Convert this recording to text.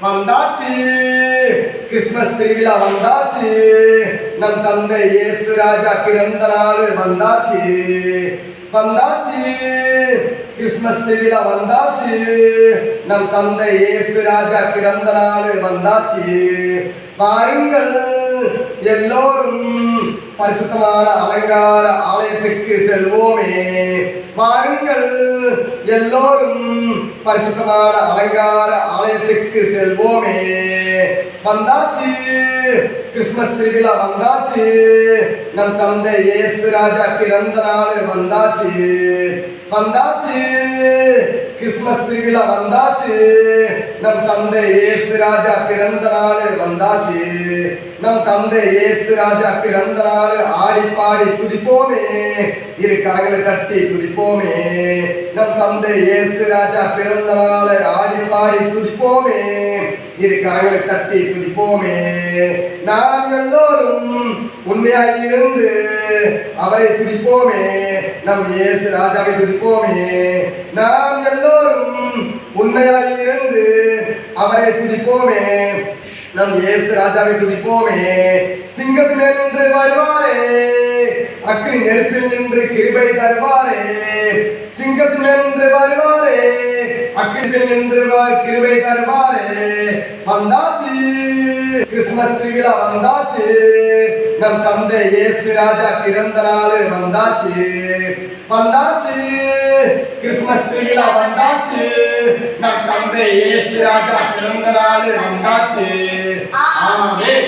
வந்தாச்சு கிறிஸ்மஸ் திருவிழா வந்தாச்சு நம் தந்தை இயேசு ராஜா பிறந்த நாள் வந்தாச்சு வந்தாச்சு கிறிஸ்மஸ் திருவிழா வந்தாச்சு நம் தந்தை இயேசு ராஜா பிறந்த நாள் வந்தாச்சு பாருங்கள் எல்லோரும் பரிசுத்தமான அலங்கார ஆலயத்திற்கு செல்வோமே வாருங்கள் எல்லோரும் பரிசுத்தமான அலங்கார ஆலயத்திற்கு செல்வோமே வந்தாச்சு கிறிஸ்மஸ் திருவிழா வந்தாச்சு நம் தந்தை இயேசு ராஜா பிறந்த நாள் வந்தாச்சு வந்தாச்சு கிறிஸ்மஸ் திருவிழா வந்தாச்சு நம் தந்தை இயேசு ராஜா பிறந்த நாள் வந்தாச்சு நம் தந்தை இயேசு ராஜா பிறந்த நாள் ஆடி பாடி துதிப்போமே இரு கரங்களை தட்டி துதிப்போமே நம் தந்தை இயேசு ராஜா பிறந்த நாள் ஆடி பாடி துதிப்போமே இரு கரங்களை தட்டி துதிப்போமே நாம் எல்லோரும் உண்மையாக இருந்து அவரை துதிப்போமே நம் இயேசு ராஜாவை துதிப்போமே நாம் எல்லோரும் உண்மையாக இருந்து அவரை துதிப்போமே நம் இயேசு ராஜாவை துதிப்போமே சிங்கத்து மேல் நின்று வருவாரே அக்னி நெருப்பில் நின்று கிருபை தருவாரே சிங்கத்து மேல் நின்று வருவாரே அக்னி நின்று கிருபை தருவாரே வந்தாச்சு கிறிஸ்மஸ் திருவிழா வந்தாச்சு நம் தந்தை இயேசு ராஜா பிறந்த நாள் வந்தாச்சு வந்தாச்சு கிறிஸ்மஸ் திருவிழா வந்தாச்சு நம் தந்தை இயேசு ராஜா பிறந்த நாள் வந்தாச்சு ஆமென்.